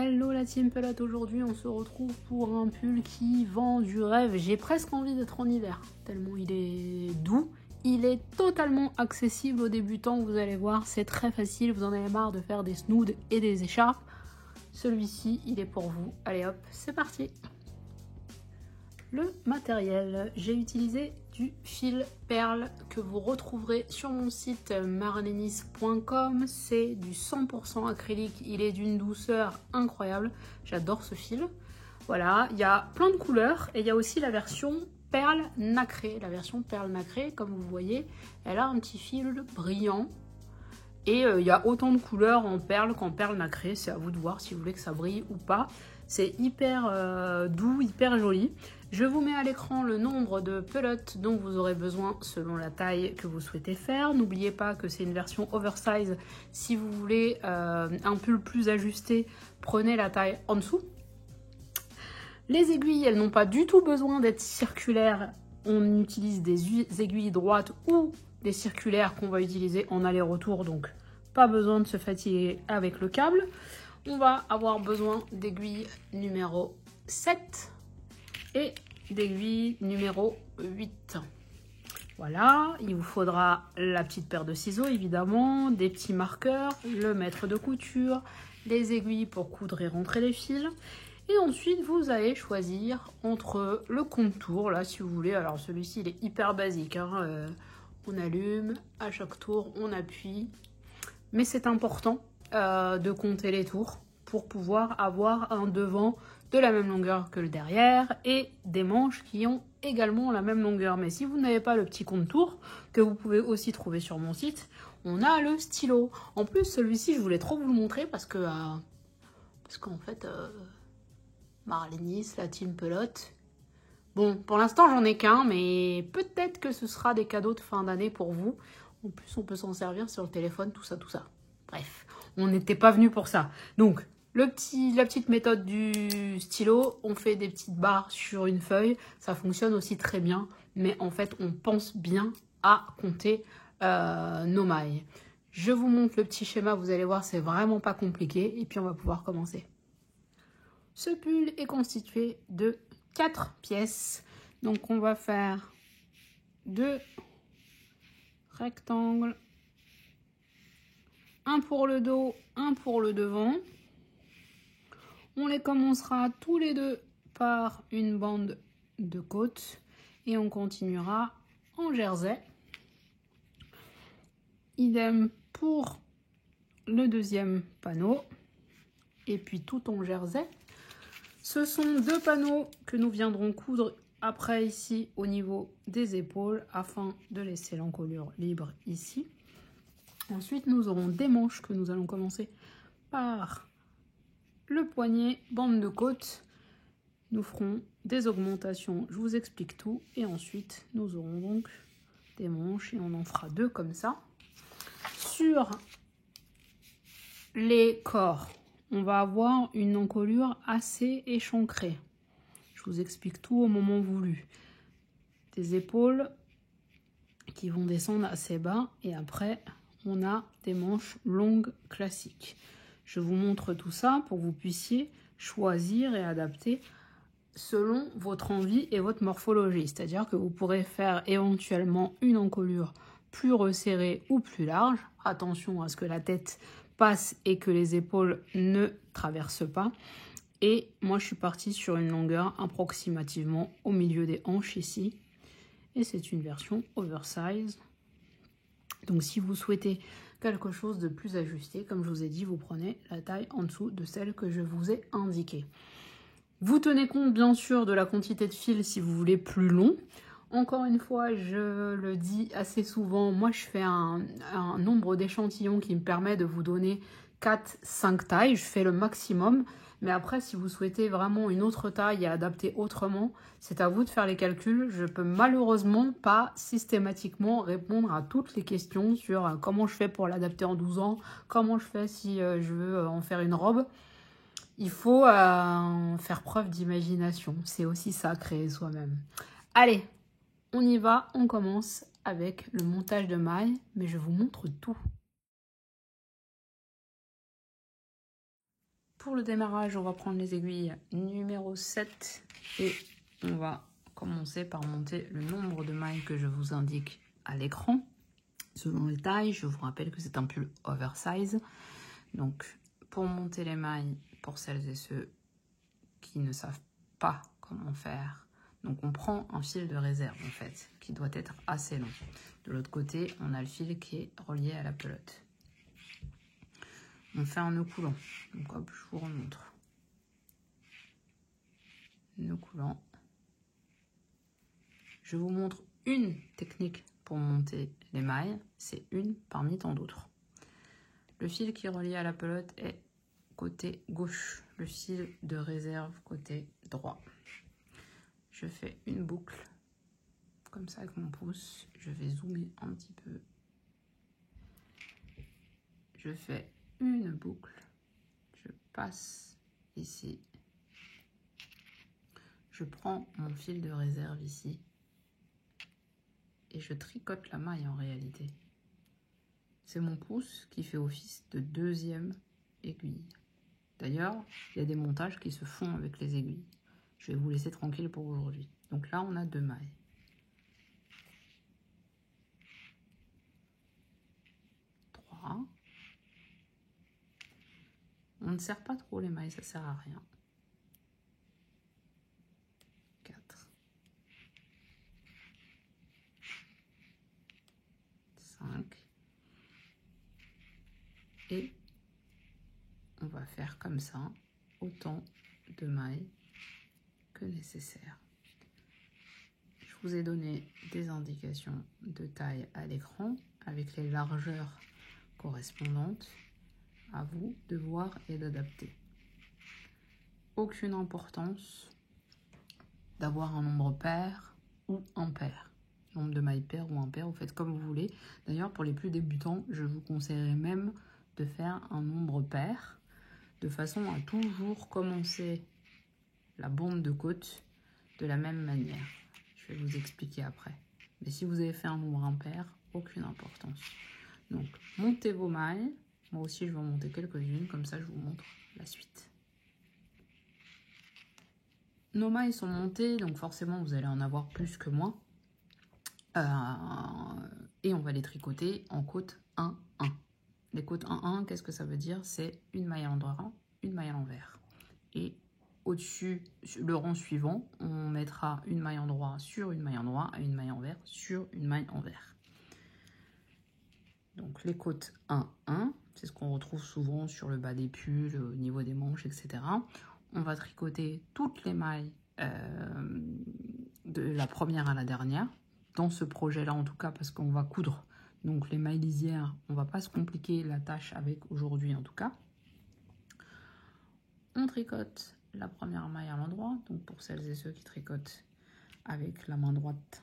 Hello la team pelote, aujourd'hui on se retrouve pour un pull qui vend du rêve. J'ai presque envie d'être en hiver, tellement il est doux. Il est totalement accessible aux débutants, vous allez voir, c'est très facile. Vous en avez marre de faire des snoods et des écharpes. Celui-ci, il est pour vous. Allez hop, c'est parti. Le matériel, j'ai utilisé du fil perle que vous retrouverez sur mon site marlenis.com. C'est du 100% acrylique, il est d'une douceur incroyable, j'adore ce fil. Voilà, il y a plein de couleurs et il y a aussi la version perle nacrée. La version perle nacrée, comme vous voyez, elle a un petit fil brillant. Et il y a autant de couleurs en perle qu'en perle nacrée, c'est à vous de voir si vous voulez que ça brille ou pas. C'est hyper doux, hyper joli. Je vous mets à l'écran le nombre de pelotes dont vous aurez besoin selon la taille que vous souhaitez faire. N'oubliez pas que c'est une version oversize. Si vous voulez un pull plus ajusté, prenez la taille en dessous. Les aiguilles, elles n'ont pas du tout besoin d'être circulaires. On utilise des aiguilles droites ou des circulaires qu'on va utiliser en aller-retour, donc pas besoin de se fatiguer avec le câble. On va avoir besoin d'aiguilles numéro 7 et d'aiguilles numéro 8. Voilà, il vous faudra la petite paire de ciseaux évidemment, des petits marqueurs, le mètre de couture, les aiguilles pour coudre et rentrer les fils. Et ensuite, vous allez choisir entre le contour, là, si vous voulez. Alors, celui-ci, il est hyper basique. Hein. On allume, à chaque tour, on appuie. Mais c'est important de compter les tours pour pouvoir avoir un devant de la même longueur que le derrière et des manches qui ont également la même longueur. Mais si vous n'avez pas le petit contour, que vous pouvez aussi trouver sur mon site, on a le stylo. En plus, celui-ci, je voulais trop vous le montrer parce qu'en fait... Marlenis, la team pelote. Bon, pour l'instant, j'en ai qu'un, mais peut-être que ce sera des cadeaux de fin d'année pour vous. En plus, on peut s'en servir sur le téléphone, tout ça, tout ça. Bref, on n'était pas venu pour ça. Donc, la petite méthode du stylo, on fait des petites barres sur une feuille. Ça fonctionne aussi très bien, mais en fait, on pense bien à compter nos mailles. Je vous montre le petit schéma, vous allez voir, c'est vraiment pas compliqué. Et puis, on va pouvoir commencer. Ce pull est constitué de 4 pièces. Donc on va faire 2 rectangles. Un pour le dos, un pour le devant. On les commencera tous les deux par une bande de côte. Et on continuera en jersey. Idem pour le deuxième panneau. Et puis tout en jersey. Ce sont 2 panneaux que nous viendrons coudre après ici au niveau des épaules afin de laisser l'encolure libre ici. Ensuite, nous aurons des manches que nous allons commencer par le poignet, bande de côte. Nous ferons des augmentations, je vous explique tout. Et ensuite, nous aurons donc des manches et on en fera 2 comme ça. Sur les corps, on va avoir une encolure assez échancrée. Je vous explique tout au moment voulu. Des épaules qui vont descendre assez bas et après on a des manches longues classiques. Je vous montre tout ça pour que vous puissiez choisir et adapter selon votre envie et votre morphologie. C'est-à-dire que vous pourrez faire éventuellement une encolure plus resserrée ou plus large. Attention à ce que la tête passe et que les épaules ne traversent pas. Et moi je suis partie sur une longueur approximativement au milieu des hanches ici. Et c'est une version oversize. Donc si vous souhaitez quelque chose de plus ajusté, comme je vous ai dit, vous prenez la taille en dessous de celle que je vous ai indiquée. Vous tenez compte bien sûr de la quantité de fil si vous voulez plus long. Encore une fois, je le dis assez souvent, moi je fais un nombre d'échantillons qui me permet de vous donner 4-5 tailles, je fais le maximum. Mais après, si vous souhaitez vraiment une autre taille et adapter autrement, c'est à vous de faire les calculs. Je ne peux malheureusement pas systématiquement répondre à toutes les questions sur comment je fais pour l'adapter en 12 ans, comment je fais si je veux en faire une robe. Il faut faire preuve d'imagination, c'est aussi ça, créer soi-même. Allez, on y va, on commence avec le montage de mailles, mais je vous montre tout. pour le démarrage, on va prendre les aiguilles numéro 7 et on va commencer par monter le nombre de mailles que je vous indique à l'écran. Selon les tailles, je vous rappelle que c'est un pull oversize. Donc, pour monter les mailles, pour celles et ceux qui ne savent pas comment faire, donc on prend un fil de réserve en fait, qui doit être assez long. De l'autre côté, on a le fil qui est relié à la pelote. On fait un nœud coulant. Donc hop, je vous remontre. Nœud coulant. Je vous montre une technique pour monter les mailles. C'est une parmi tant d'autres. Le fil qui est relié à la pelote est côté gauche. Le fil de réserve côté droit. Je fais une boucle comme ça avec mon pouce. Je vais zoomer un petit peu. Je fais une boucle. Je passe ici. Je prends mon fil de réserve ici. Et je tricote la maille en réalité. C'est mon pouce qui fait office de deuxième aiguille. D'ailleurs, il y a des montages qui se font avec les aiguilles. Je vais vous laisser tranquille pour aujourd'hui. Donc là, on a 2 mailles. 3. On ne serre pas trop les mailles, ça sert à rien. 4. 5. Et on va faire comme ça autant de mailles que nécessaire. Je vous ai donné des indications de taille à l'écran avec les largeurs correspondantes. À vous de voir et d'adapter. Aucune importance d'avoir un nombre pair ou impair. Nombre de mailles pair ou impair, vous faites comme vous voulez. D'ailleurs, pour les plus débutants, je vous conseillerais même de faire un nombre pair de façon à toujours commencer la bande de côte de la même manière. Je vais vous expliquer après. Mais si vous avez fait un nombre impair, aucune importance. Donc, montez vos mailles. Moi aussi, je vais en monter quelques-unes, comme ça, je vous montre la suite. Nos mailles sont montées, donc forcément, vous allez en avoir plus que moi. Et on va les tricoter en côte 1-1. Les côtes 1-1, qu'est-ce que ça veut dire? C'est une maille à l'endroit, une maille à l'envers. Et au-dessus, le rang suivant, on mettra une maille endroit sur une maille endroit et une maille envers sur une maille envers. Donc les côtes 1-1, c'est ce qu'on retrouve souvent sur le bas des pulls, au niveau des manches, etc. On va tricoter toutes les mailles de la première à la dernière, dans ce projet-là en tout cas, parce qu'on va coudre. Donc les mailles lisières, on va pas se compliquer la tâche avec aujourd'hui en tout cas. On tricote la première maille à l'endroit, donc pour celles et ceux qui tricotent avec la main droite,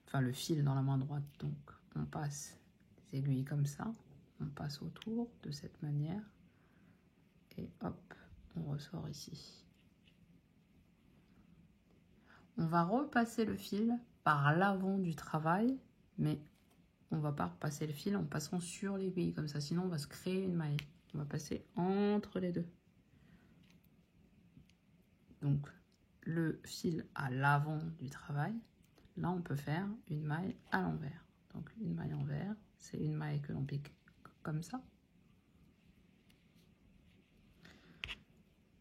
enfin le fil dans la main droite, donc on passe aiguilles comme ça, on passe autour de cette manière et hop, on ressort ici. On va repasser le fil par l'avant du travail, mais on va pas repasser le fil en passant sur l'aiguille comme ça, sinon on va se créer une maille. On va passer entre les deux. Donc le fil à l'avant du travail, là on peut faire une maille à l'envers. Donc une maille envers, c'est une maille que l'on pique comme ça.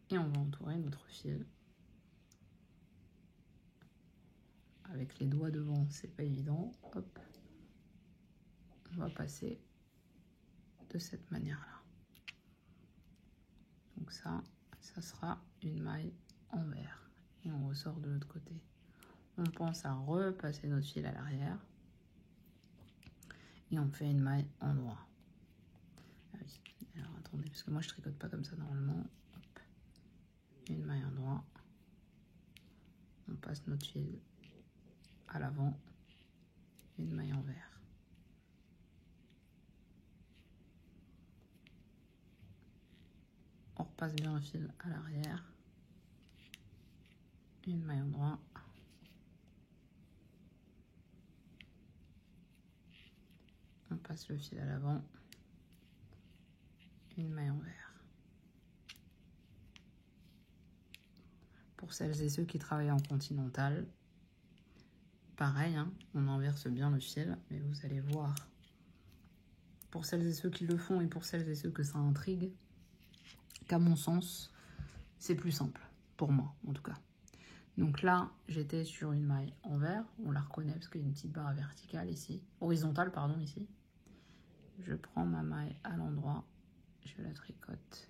Et on va entourer notre fil. Avec les doigts devant, c'est pas évident. Hop. On va passer de cette manière-là. Donc ça sera une maille envers. Et on ressort de l'autre côté. On pense à repasser notre fil à l'arrière. Et on fait une maille en droit. Ah oui. Alors attendez, parce que moi je tricote pas comme ça normalement. Hop. Une maille en droit. On passe notre fil à l'avant. Une maille envers. On repasse bien le fil à l'arrière. Une maille en droit. On passe le fil à l'avant. Une maille envers. Pour celles et ceux qui travaillent en continental, pareil, hein, on inverse bien le fil, mais vous allez voir, pour celles et ceux qui le font et pour celles et ceux que ça intrigue, qu'à mon sens, c'est plus simple, pour moi en tout cas. Donc là, j'étais sur une maille envers, on la reconnaît parce qu'il y a une petite barre verticale ici, horizontale pardon ici. Je prends ma maille à l'endroit, je la tricote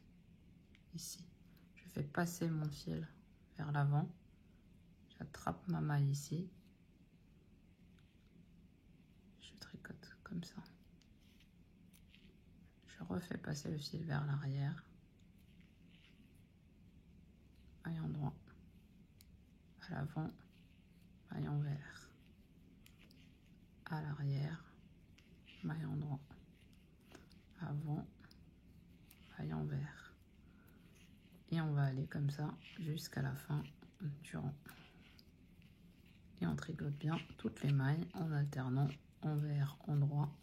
ici. Je fais passer mon fil vers l'avant, j'attrape ma maille ici, je tricote comme ça. Je refais passer le fil vers l'arrière, maille en droit, à l'avant, maille envers, à l'arrière, maille en droit, avant, maille envers. Et on va aller comme ça jusqu'à la fin du rang. Et on tricote bien toutes les mailles en alternant envers, en droit,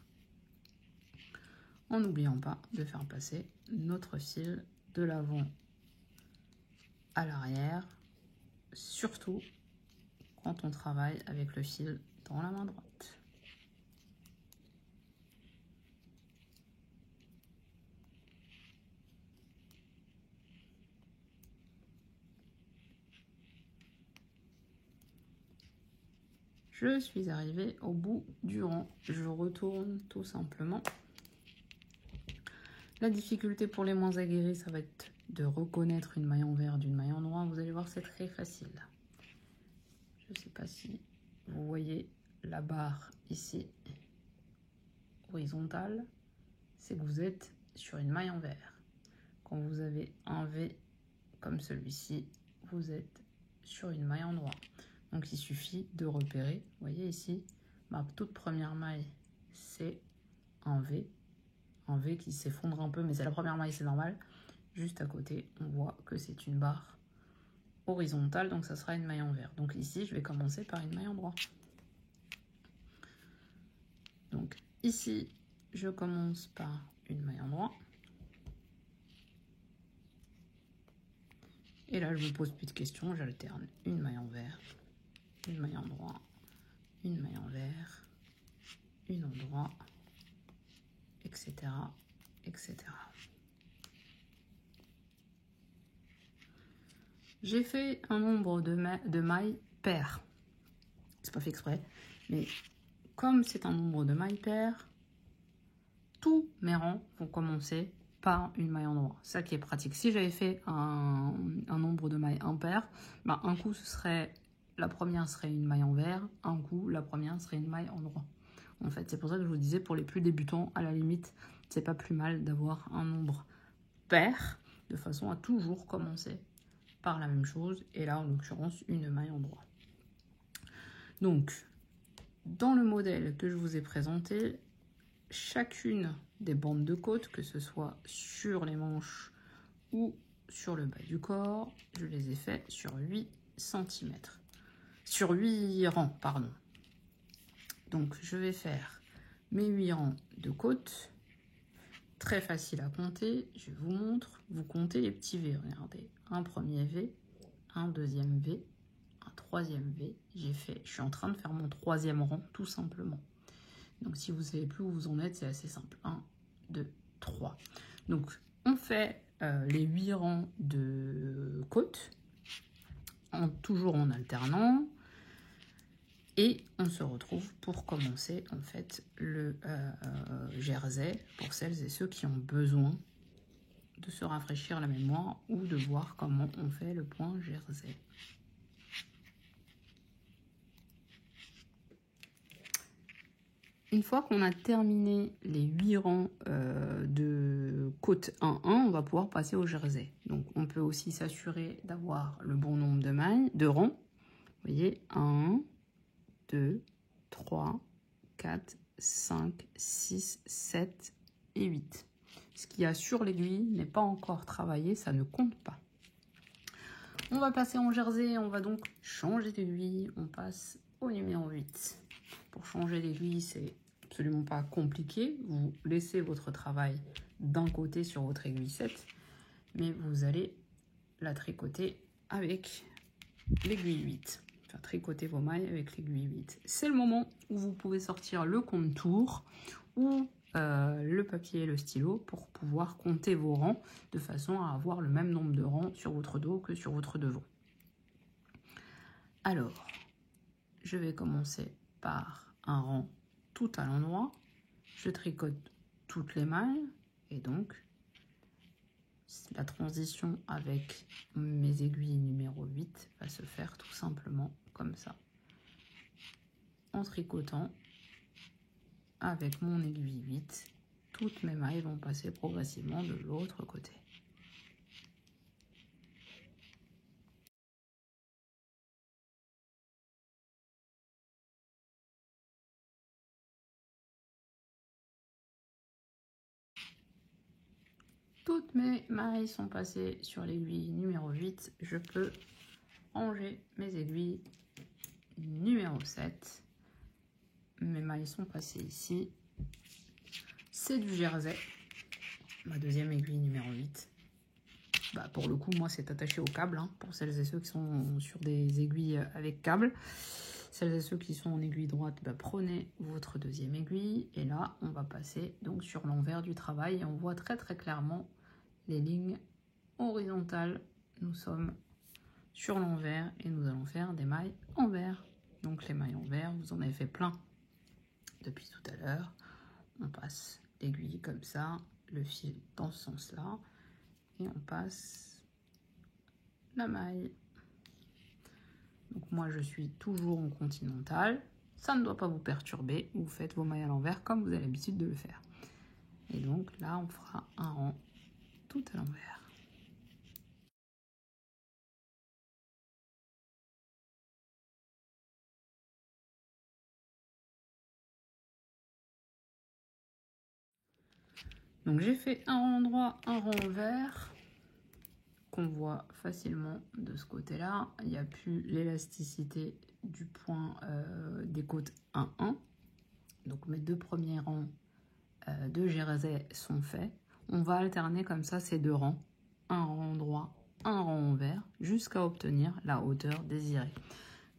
en n'oubliant pas de faire passer notre fil de l'avant à l'arrière, surtout quand on travaille avec le fil dans la main droite. Je suis arrivée au bout du rang. Je retourne tout simplement. La difficulté pour les moins aguerris, ça va être de reconnaître une maille envers d'une maille en droit. Vous allez voir, c'est très facile. Je ne sais pas si vous voyez la barre ici, horizontale, c'est que vous êtes sur une maille envers. Quand vous avez un V comme celui-ci, vous êtes sur une maille en droit. Donc il suffit de repérer, vous voyez ici, ma toute première maille, c'est un V qui s'effondre un peu, mais c'est la première maille, c'est normal. Juste à côté, on voit que c'est une barre horizontale, donc ça sera une maille envers. Donc ici, je vais commencer par une maille en droit. Donc ici, je commence par une maille en droit. Et là, je me pose plus de questions, j'alterne une maille envers, une maille en droit, une maille envers, une en droit, etc., etc. J'ai fait un nombre de mailles paires. C'est pas fait exprès, mais comme c'est un nombre de mailles paires, tous mes rangs vont commencer par une maille en droit. Ça qui est pratique. Si j'avais fait un nombre de mailles impair, ben un coup ce serait la première serait une maille envers, un coup la première serait une maille en droit. En fait, c'est pour ça que je vous disais, pour les plus débutants, à la limite, c'est pas plus mal d'avoir un nombre pair, de façon à toujours commencer par la même chose, et là, en l'occurrence, une maille en droit. Donc, dans le modèle que je vous ai présenté, chacune des bandes de côte, que ce soit sur les manches ou sur le bas du corps, je les ai fait sur 8 cm. Sur 8 rangs, pardon. Donc, je vais faire mes 8 rangs de côte. Très facile à compter. Je vous montre. Vous comptez les petits V. Regardez. Un premier V, un deuxième V, un troisième V. Je suis en train de faire mon troisième rang, tout simplement. Donc, si vous ne savez plus où vous en êtes, c'est assez simple. 1, 2, 3. Donc, on fait les 8 rangs de côte, toujours en alternant. Et on se retrouve pour commencer en fait le jersey pour celles et ceux qui ont besoin de se rafraîchir la mémoire ou de voir comment on fait le point jersey. Une fois qu'on a terminé les 8 rangs de côte 1-1, on va pouvoir passer au jersey. Donc on peut aussi s'assurer d'avoir le bon nombre de mailles, de rangs. Vous voyez, 1, 2, 3, 4, 5, 6, 7 et 8. Ce qu'il y a sur l'aiguille n'est pas encore travaillé, ça ne compte pas. On va passer en jersey, on va donc changer d'aiguille. On passe au numéro 8. Pour changer d'aiguille, c'est absolument pas compliqué. Vous laissez votre travail d'un côté sur votre aiguille 7, mais vous allez la tricoter avec l'aiguille 8. Enfin, tricoter vos mailles avec l'aiguille 8. C'est le moment où vous pouvez sortir le compte-tour ou le papier et le stylo pour pouvoir compter vos rangs de façon à avoir le même nombre de rangs sur votre dos que sur votre devant. Alors, je vais commencer par un rang tout à l'endroit. Je tricote toutes les mailles et donc la transition avec mes aiguilles numéro 8 va se faire tout simplement comme ça. En tricotant avec mon aiguille 8, toutes mes mailles vont passer progressivement de l'autre côté. Toutes mes mailles sont passées sur l'aiguille numéro 8. Je peux ranger mes aiguilles numéro 7. Mes mailles sont passées ici. C'est du jersey, ma deuxième aiguille numéro 8. Bah, pour le coup, moi, c'est attaché au câble, hein, pour celles et ceux qui sont sur des aiguilles avec câble. Celles et ceux qui sont en aiguille droite, bah, prenez votre deuxième aiguille. Et là, on va passer donc sur l'envers du travail. Et on voit très très clairement les lignes horizontales. Nous sommes sur l'envers et nous allons faire des mailles envers. Donc les mailles envers, vous en avez fait plein depuis tout à l'heure. On passe l'aiguille comme ça, le fil dans ce sens-là. Et on passe la maille. Donc moi je suis toujours en continental. Ça ne doit pas vous perturber. Vous faites vos mailles à l'envers comme vous avez l'habitude de le faire. Et donc là on fera un rang tout à l'envers. Donc j'ai fait un rang droit, un rang envers. Qu'on voit facilement de ce côté-là. Il n'y a plus l'élasticité du point des côtes 1-1. Donc mes deux premiers rangs de jersey sont faits. On va alterner comme ça ces deux rangs. Un rang droit, un rang envers, jusqu'à obtenir la hauteur désirée.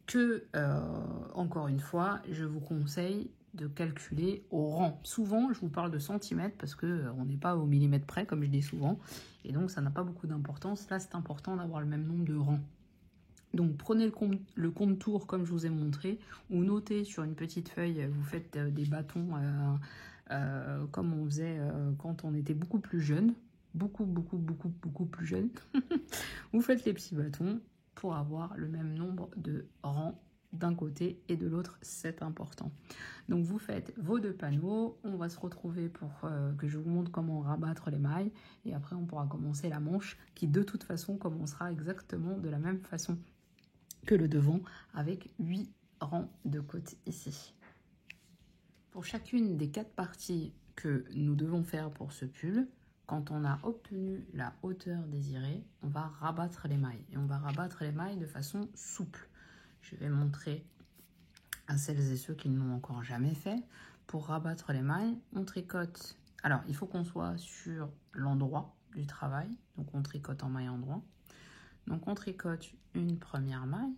Que, encore une fois, je vous conseille de calculer au rang. Souvent, je vous parle de centimètres parce qu'on n'est pas au millimètre près, comme je dis souvent. Et donc, ça n'a pas beaucoup d'importance. Là, c'est important d'avoir le même nombre de rangs. Donc, prenez le compte-tour comme je vous ai montré, ou notez sur une petite feuille, vous faites des bâtons comme on faisait quand on était beaucoup plus jeune. Beaucoup plus jeune. Vous faites les petits bâtons pour avoir le même nombre de rangs d'un côté et de l'autre, c'est important. Donc vous faites vos deux panneaux, on va se retrouver pour que je vous montre comment rabattre les mailles et après on pourra commencer la manche qui de toute façon commencera exactement de la même façon que le devant avec 8 rangs de côte ici. Pour chacune des 4 parties que nous devons faire pour ce pull, quand on a obtenu la hauteur désirée, on va rabattre les mailles. Et on va rabattre les mailles de façon souple. Je vais montrer à celles et ceux qui ne l'ont encore jamais fait. Pour rabattre les mailles, on tricote. Alors, il faut qu'on soit sur l'endroit du travail. Donc, on tricote en maille endroit. Donc, on tricote une première maille.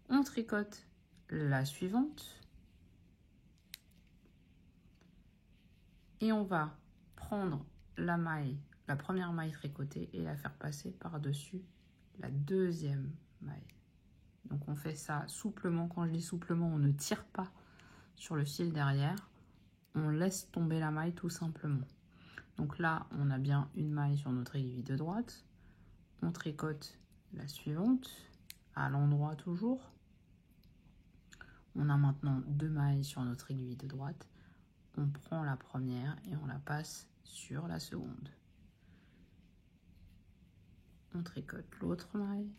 On tricote la suivante. Et on va prendre la maille, la première maille tricotée et la faire passer par-dessus la deuxième maille. Donc on fait ça souplement. Quand je dis souplement, on ne tire pas sur le fil derrière. On laisse tomber la maille tout simplement. Donc là, on a bien une maille sur notre aiguille de droite. On tricote la suivante, à l'endroit toujours. On a maintenant 2 mailles sur notre aiguille de droite. On prend la première et on la passe sur la seconde. On tricote l'autre maille.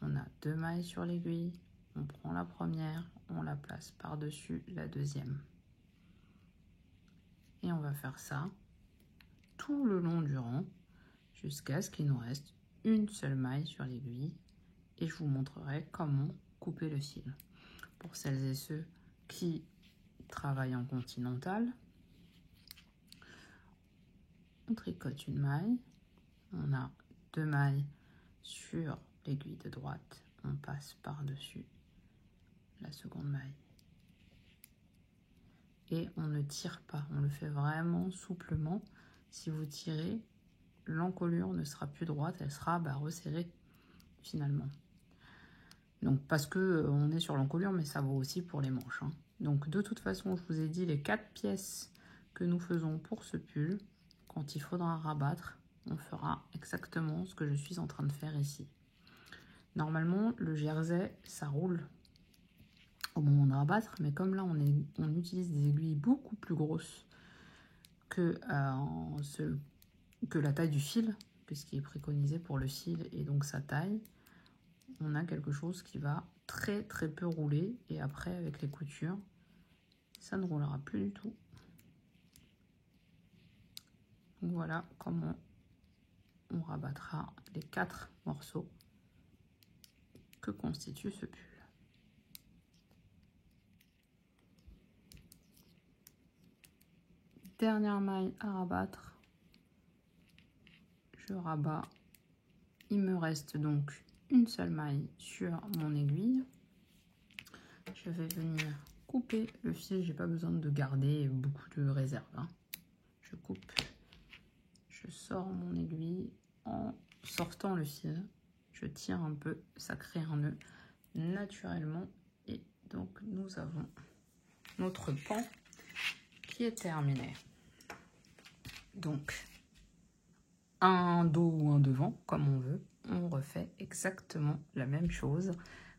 On a 2 mailles sur l'aiguille. On prend la première, on la place par-dessus la deuxième. Et on va faire ça tout le long du rang jusqu'à ce qu'il nous reste une seule maille sur l'aiguille. Et je vous montrerai comment couper le fil. Pour celles et ceux qui travaillent en continental, on tricote une maille. On a 2 mailles sur l'aiguille de droite, on passe par-dessus la seconde maille. Et on ne tire pas, on le fait vraiment souplement. Si vous tirez, l'encolure ne sera plus droite, elle sera resserrée finalement. Donc parce que on est sur l'encolure, mais ça vaut aussi pour les manches, hein. Donc de toute façon, je vous ai dit les 4 pièces que nous faisons pour ce pull. Quand il faudra rabattre, on fera exactement ce que je suis en train de faire ici. Normalement, le jersey, ça roule au moment de rabattre, mais comme là, on utilise des aiguilles beaucoup plus grosses que la taille du fil, que ce qui est préconisé pour le fil, et donc sa taille, on a quelque chose qui va très peu rouler, et après, avec les coutures, ça ne roulera plus du tout. Donc voilà comment on rabattra les 4 morceaux que constitue ce pull. Dernière maille à rabattre, je rabats. Il me reste donc une seule maille sur mon aiguille. Je vais venir couper le fil, j'ai pas besoin de garder beaucoup de réserve, hein. Je coupe, je sors mon aiguille, en sortant le fil, je tire un peu, ça crée un nœud naturellement, et donc nous avons notre pan qui est terminé. Donc un dos ou un devant comme on veut, on refait exactement la même chose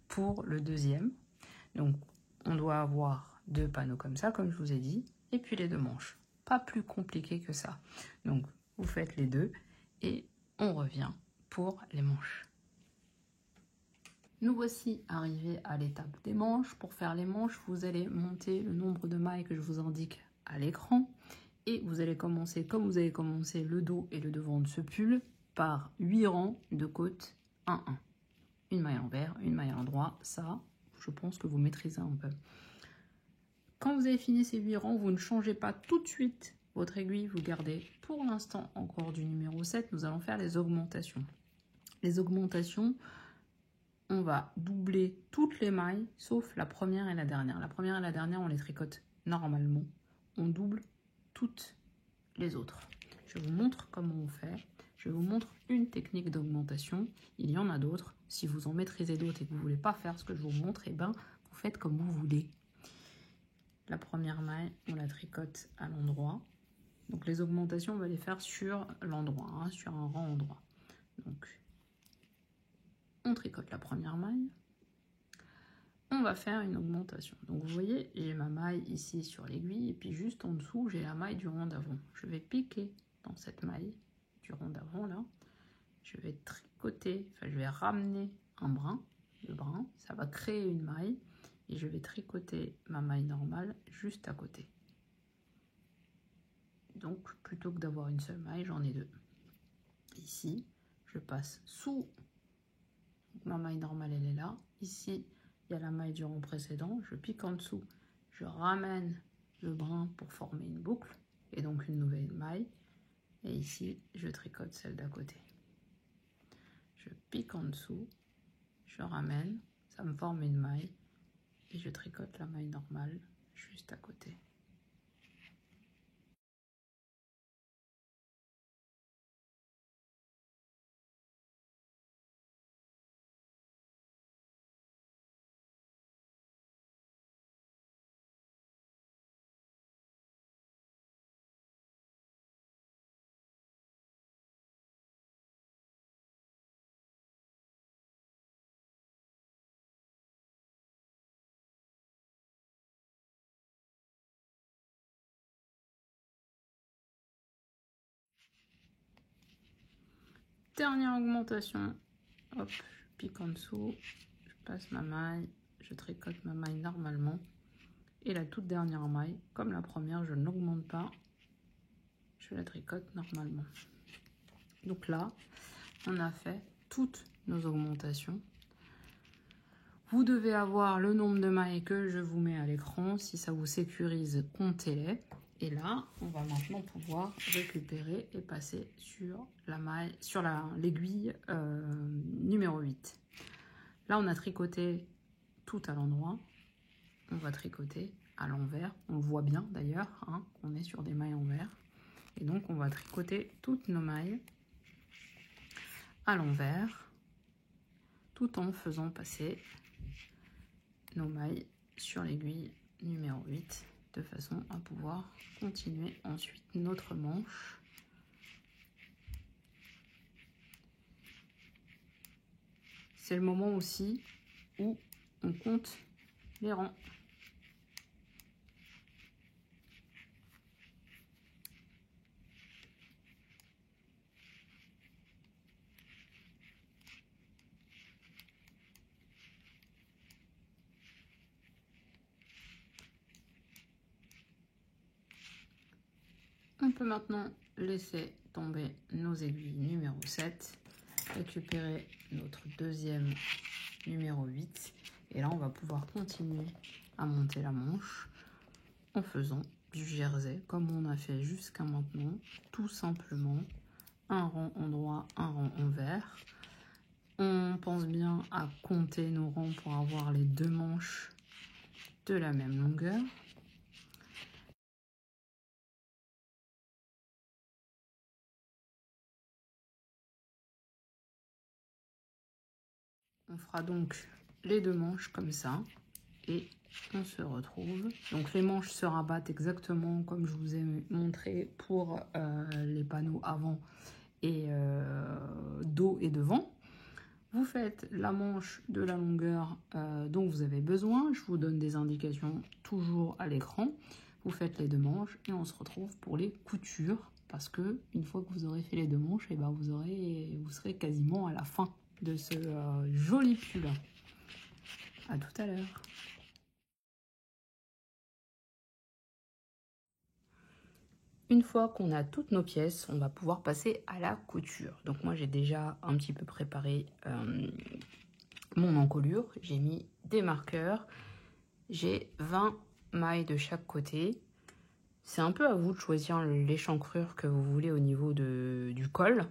pour le deuxième. Donc on doit avoir 2 panneaux comme ça, comme je vous ai dit, et puis les 2 manches, pas plus compliqué que ça. Donc vous faites les 2 et on revient pour les manches. Nous voici arrivés à l'étape des manches. Pour faire les manches, vous allez monter le nombre de mailles que je vous indique à l'écran. Et vous allez commencer, comme vous avez commencé le dos et le devant de ce pull, par 8 rangs de côte 1-1. Une maille à l'envers, une maille à l'endroit. Ça, je pense que vous maîtrisez un peu. Quand vous avez fini ces 8 rangs, vous ne changez pas tout de suite votre aiguille. Vous gardez pour l'instant encore du numéro 7. Nous allons faire les augmentations. Les augmentations, on va doubler toutes les mailles, sauf la première et la dernière. La première et la dernière, on les tricote normalement. On double toutes les autres. Je vous montre comment on fait. Je vous montre une technique d'augmentation. Il y en a d'autres. Si vous en maîtrisez d'autres et que vous ne voulez pas faire ce que je vous montre, et ben, vous faites comme vous voulez. La première maille, on la tricote à l'endroit. Donc les augmentations, on va les faire sur l'endroit, hein, sur un rang endroit. Donc on tricote la première maille. On va faire une augmentation. Donc vous voyez, j'ai ma maille ici sur l'aiguille et puis juste en dessous, j'ai la maille du rond d'avant. Je vais piquer dans cette maille du rond d'avant là. Je vais tricoter, enfin je vais ramener un brin, le brin, ça va créer une maille et je vais tricoter ma maille normale juste à côté. Donc plutôt que d'avoir une seule maille, j'en ai 2. Ici, je passe sous ma maille normale, elle est là. Ici, il y a la maille du rang précédent, je pique en dessous, je ramène le brin pour former une boucle et donc une nouvelle maille. Et ici, je tricote celle d'à côté. Je pique en dessous, je ramène, ça me forme une maille et je tricote la maille normale juste à côté. Dernière augmentation, hop, je pique en dessous, je passe ma maille, je tricote ma maille normalement. Et la toute dernière maille, comme la première, je ne l'augmente pas, je la tricote normalement. Donc là, on a fait toutes nos augmentations. Vous devez avoir le nombre de mailles que je vous mets à l'écran. Si ça vous sécurise, comptez-les. Et là, on va maintenant pouvoir récupérer et passer sur la maille, sur l'aiguille numéro 8. Là, on a tricoté tout à l'endroit. On va tricoter à l'envers. On le voit bien d'ailleurs, hein, on est sur des mailles envers. Et donc, on va tricoter toutes nos mailles à l'envers, tout en faisant passer nos mailles sur l'aiguille numéro 8, de façon à pouvoir continuer ensuite notre manche. C'est le moment aussi où on compte les rangs. On peut maintenant laisser tomber nos aiguilles numéro 7, récupérer notre deuxième numéro 8 et là on va pouvoir continuer à monter la manche en faisant du jersey comme on a fait jusqu'à maintenant, tout simplement un rang endroit, un rang envers. On pense bien à compter nos rangs pour avoir les deux manches de la même longueur. On fera donc les deux manches comme ça et on se retrouve. Donc les manches se rabattent exactement comme je vous ai montré pour les panneaux avant et dos et devant. Vous faites la manche de la longueur dont vous avez besoin. Je vous donne des indications toujours à l'écran. Vous faites les deux manches et on se retrouve pour les coutures. Parce que une fois que vous aurez fait les deux manches, et ben vous serez quasiment à la fin de ce joli pull. À tout à l'heure. Une fois qu'on a toutes nos pièces, on va pouvoir passer à la couture. Donc moi j'ai déjà un petit peu préparé mon encolure. J'ai mis des marqueurs. J'ai 20 mailles de chaque côté. C'est un peu à vous de choisir l'échancrure que vous voulez au niveau du col.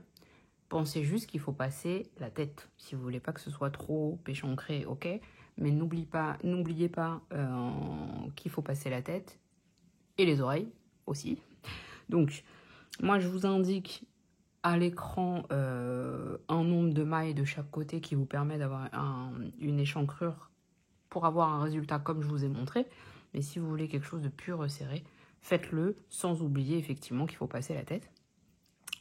Pensez juste qu'il faut passer la tête. Si vous voulez pas que ce soit trop échancré, ok. Mais n'oubliez pas qu'il faut passer la tête et les oreilles aussi. Donc, moi je vous indique à l'écran un nombre de mailles de chaque côté qui vous permet d'avoir une échancrure pour avoir un résultat comme je vous ai montré. Mais si vous voulez quelque chose de plus resserré, faites-le sans oublier effectivement qu'il faut passer la tête.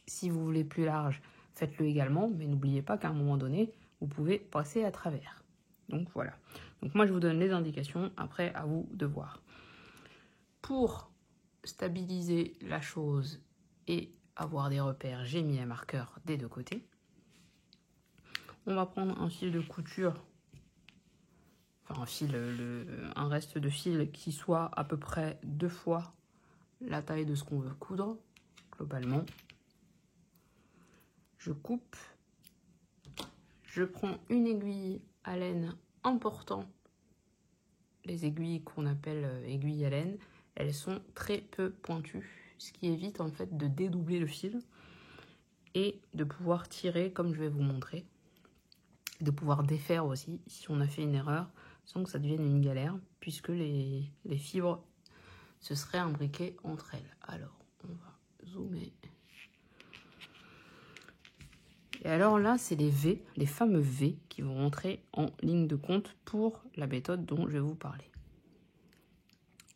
Si vous voulez plus large, faites-le également, mais n'oubliez pas qu'à un moment donné, vous pouvez passer à travers. Donc voilà. Donc moi, je vous donne les indications, après à vous de voir. Pour stabiliser la chose et avoir des repères, j'ai mis un marqueur des deux côtés. On va prendre un fil de couture, enfin un reste de fil qui soit à peu près 2 fois la taille de ce qu'on veut coudre, globalement. Je coupe, je prends une aiguille à laine important. Les aiguilles qu'on appelle aiguilles à laine, elles sont très peu pointues, ce qui évite en fait de dédoubler le fil et de pouvoir tirer comme je vais vous montrer, de pouvoir défaire aussi si on a fait une erreur sans que ça devienne une galère, puisque les fibres se seraient imbriquées entre elles. Alors, on va zoomer. Et alors là, c'est les V, les fameux V qui vont rentrer en ligne de compte pour la méthode dont je vais vous parler.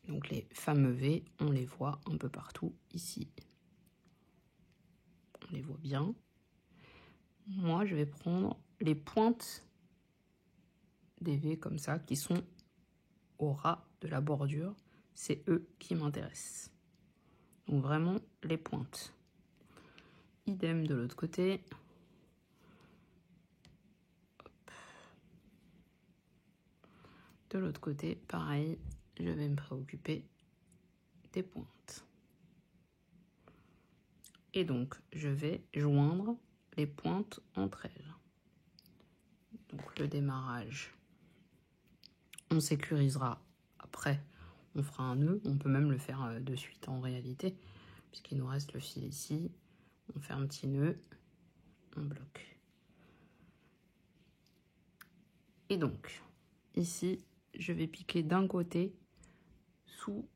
Donc les fameux V, on les voit un peu partout ici. On les voit bien. Moi, je vais prendre les pointes des V comme ça, qui sont au ras de la bordure. C'est eux qui m'intéressent. Donc vraiment les pointes. Idem de l'autre côté. De l'autre côté, pareil, je vais me préoccuper des pointes. Et donc, je vais joindre les pointes entre elles. Donc, le démarrage, on sécurisera après on fera un nœud. On peut même le faire de suite en réalité, puisqu'il nous reste le fil ici. On fait un petit nœud, on bloque. Et donc, ici, je vais piquer d'un côté sous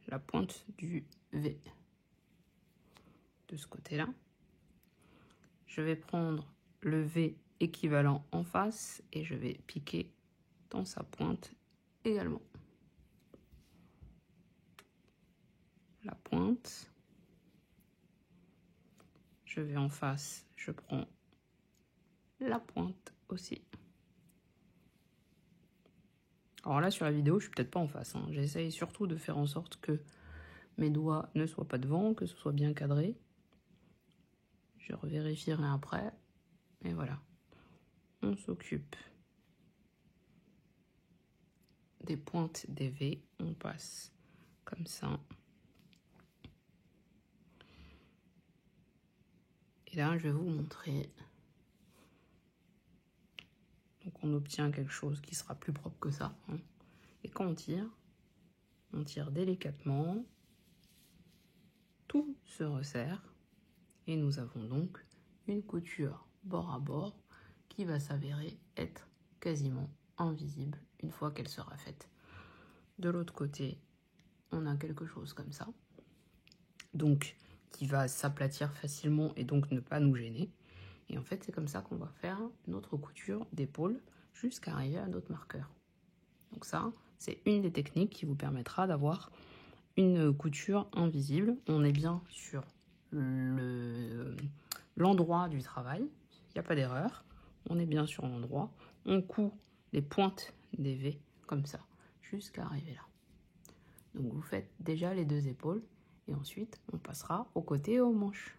la pointe du V. De ce côté-là. Je vais prendre le V équivalent en face et je vais piquer dans sa pointe également. La pointe. Je vais en face, je prends la pointe aussi. Alors là, sur la vidéo, je suis peut-être pas en face. Hein. J'essaye surtout de faire en sorte que mes doigts ne soient pas devant, que ce soit bien cadré. Je revérifierai après. Et voilà. On s'occupe des pointes des V. On passe comme ça. Et là, je vais vous montrer. Donc on obtient quelque chose qui sera plus propre que ça. Hein. Et quand on tire délicatement. Tout se resserre. Et nous avons donc une couture bord à bord qui va s'avérer être quasiment invisible une fois qu'elle sera faite. De l'autre côté, on a quelque chose comme ça. Donc, qui va s'aplatir facilement et donc ne pas nous gêner. Et en fait, c'est comme ça qu'on va faire notre couture d'épaule jusqu'à arriver à notre marqueur. Donc ça, c'est une des techniques qui vous permettra d'avoir une couture invisible. On est bien sur l'endroit du travail. Il n'y a pas d'erreur. On est bien sur l'endroit. On coud les pointes des V comme ça jusqu'à arriver là. Donc vous faites déjà les deux épaules. Et ensuite, on passera aux côtés et aux manches.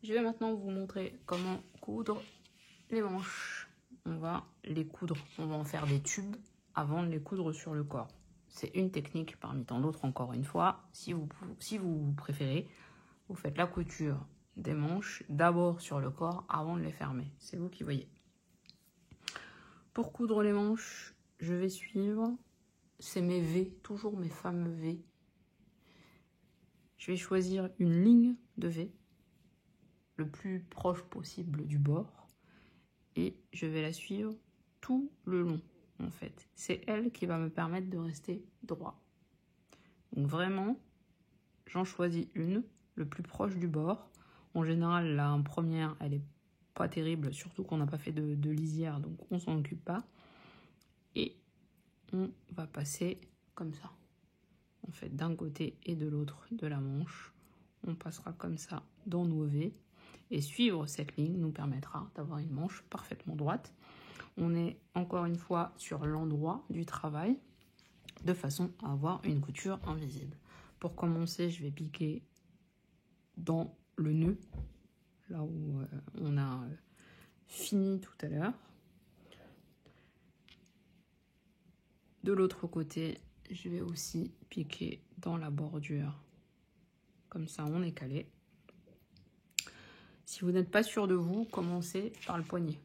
Je vais maintenant vous montrer comment coudre les manches. On va les coudre, on va en faire des tubes avant de les coudre sur le corps. C'est une technique parmi tant d'autres, encore une fois. Si vous préférez, vous faites la couture des manches d'abord sur le corps avant de les fermer. C'est vous qui voyez. Pour coudre les manches, je vais suivre... C'est mes V, toujours mes fameux V. Je vais choisir une ligne de V, le plus proche possible du bord, et je vais la suivre tout le long, en fait. C'est elle qui va me permettre de rester droit. Donc vraiment, j'en choisis une, le plus proche du bord. En général, la première, elle est pas terrible, surtout qu'on n'a pas fait de lisière, donc on s'en occupe pas. Et on va passer comme ça. En fait, d'un côté et de l'autre de la manche, on passera comme ça dans nos V. Et suivre cette ligne nous permettra d'avoir une manche parfaitement droite. On est encore une fois sur l'endroit du travail, de façon à avoir une couture invisible. Pour commencer, je vais piquer dans le nœud, là où on a fini tout à l'heure. De l'autre côté, je vais aussi piquer dans la bordure. Comme ça, on est calé. Si vous n'êtes pas sûr de vous, commencez par le poignet.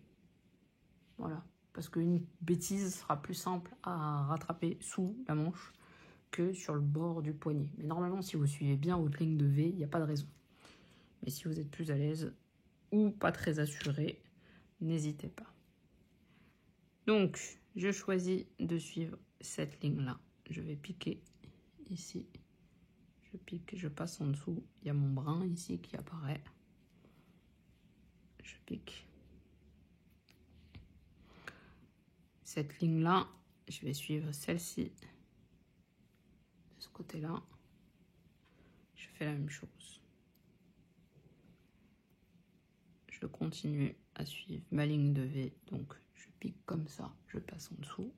Voilà. Parce qu'une bêtise sera plus simple à rattraper sous la manche que sur le bord du poignet. Mais normalement, si vous suivez bien votre ligne de V, il n'y a pas de raison. Mais si vous êtes plus à l'aise ou pas très assuré, n'hésitez pas. Donc, je choisis de suivre cette ligne-là. Je vais piquer ici. Je pique, je passe en dessous. Il y a mon brin ici qui apparaît. Je pique. Cette ligne-là, je vais suivre celle-ci. De ce côté-là, je fais la même chose. Je continue à suivre ma ligne de V. Donc, je pique comme ça. Je passe en dessous.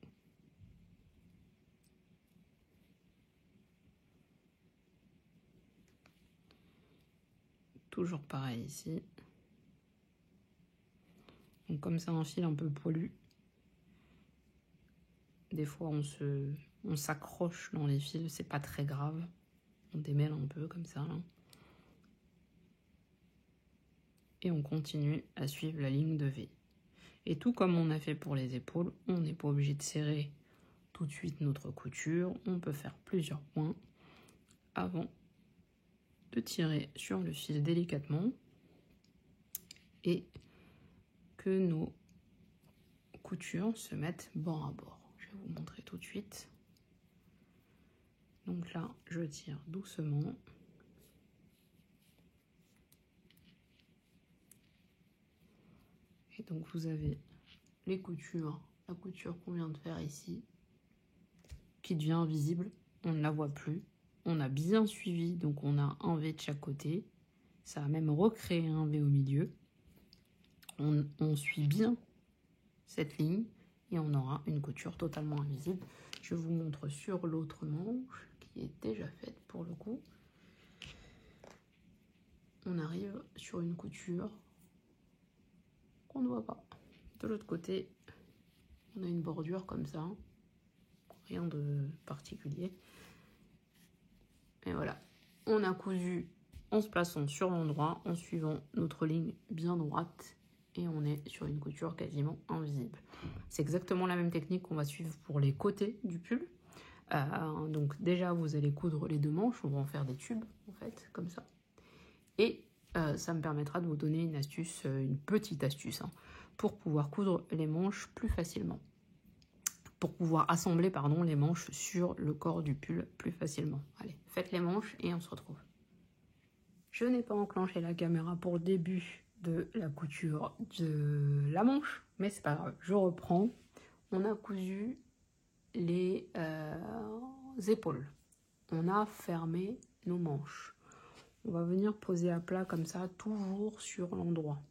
Toujours pareil ici. Donc comme c'est un fil un peu poilu, des fois on s'accroche dans les fils, c'est pas très grave. On démêle un peu comme ça. Là. Et on continue à suivre la ligne de V. Et tout comme on a fait pour les épaules, on n'est pas obligé de serrer tout de suite notre couture. On peut faire plusieurs points avant de tirer sur le fil délicatement et que nos coutures se mettent bord à bord. Je vais vous montrer tout de suite. Donc là, je tire doucement. Et donc vous avez les coutures, la couture qu'on vient de faire ici, qui devient visible. On ne la voit plus. On a bien suivi, donc on a un V de chaque côté. Ça a même recréé un V au milieu. On suit bien cette ligne et on aura une couture totalement invisible. Je vous montre sur l'autre manche qui est déjà faite pour le coup. On arrive sur une couture qu'on ne voit pas. De l'autre côté, on a une bordure comme ça, rien de particulier. Et voilà, on a cousu en se plaçant sur l'endroit, en suivant notre ligne bien droite, et on est sur une couture quasiment invisible. C'est exactement la même technique qu'on va suivre pour les côtés du pull. Donc déjà, vous allez coudre les deux manches, on va en faire des tubes, en fait, comme ça. Et ça me permettra de vous donner une astuce, une petite astuce, hein, pour pouvoir coudre les manches plus facilement. Pour pouvoir assembler, pardon, les manches sur le corps du pull plus facilement. Allez, faites les manches et on se retrouve. Je n'ai pas enclenché la caméra pour le début de la couture de la manche, mais c'est pas grave, je reprends. On a cousu les épaules. On a fermé nos manches. On va venir poser à plat comme ça, toujours sur l'endroit.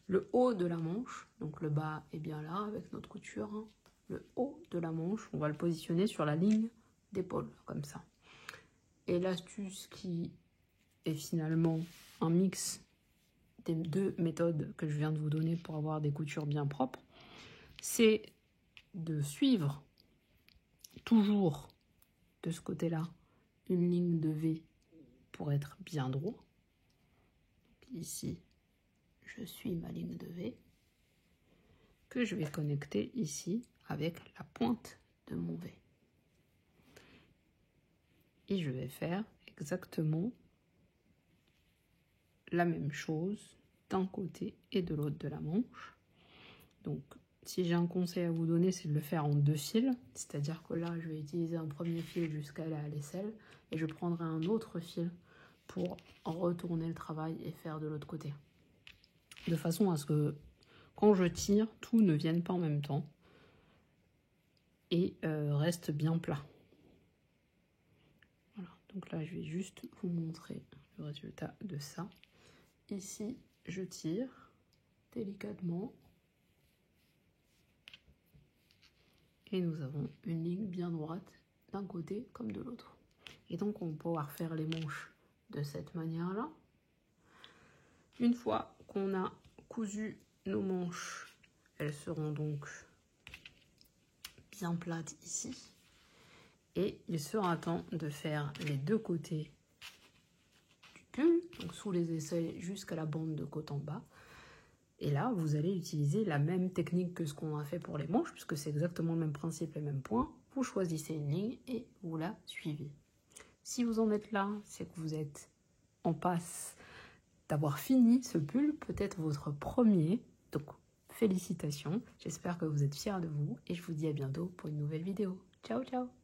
Le haut de la manche, donc le bas est bien là avec notre couture, hein. Le haut de la manche, on va le positionner sur la ligne d'épaule, comme ça. Et l'astuce qui est finalement un mix des deux méthodes que je viens de vous donner pour avoir des coutures bien propres, c'est de suivre toujours de ce côté-là une ligne de V pour être bien droit. Ici, je suis ma ligne de V que je vais connecter ici avec la pointe de mon V. Et je vais faire exactement la même chose d'un côté et de l'autre de la manche. Donc, si j'ai un conseil à vous donner, c'est de le faire en deux fils. C'est-à-dire que là, je vais utiliser un premier fil jusqu'à la l'aisselle et je prendrai un autre fil pour retourner le travail et faire de l'autre côté. De façon à ce que quand je tire, tout ne vienne pas en même temps et reste bien plat. Voilà, donc là, je vais juste vous montrer le résultat de ça. Ici, je tire délicatement et nous avons une ligne bien droite d'un côté comme de l'autre. Et donc, on va pouvoir faire les manches de cette manière-là. Une fois qu'on a cousu nos manches, elles seront donc bien plates ici. Et il sera temps de faire les deux côtés du pull, donc sous les aisselles jusqu'à la bande de côte en bas. Et là, vous allez utiliser la même technique que ce qu'on a fait pour les manches, puisque c'est exactement le même principe, les mêmes points. Vous choisissez une ligne et vous la suivez. Si vous en êtes là, c'est que vous êtes en passe d'avoir fini ce pull, peut-être votre premier. Donc, félicitations. J'espère que vous êtes fiers de vous et je vous dis à bientôt pour une nouvelle vidéo. Ciao, ciao!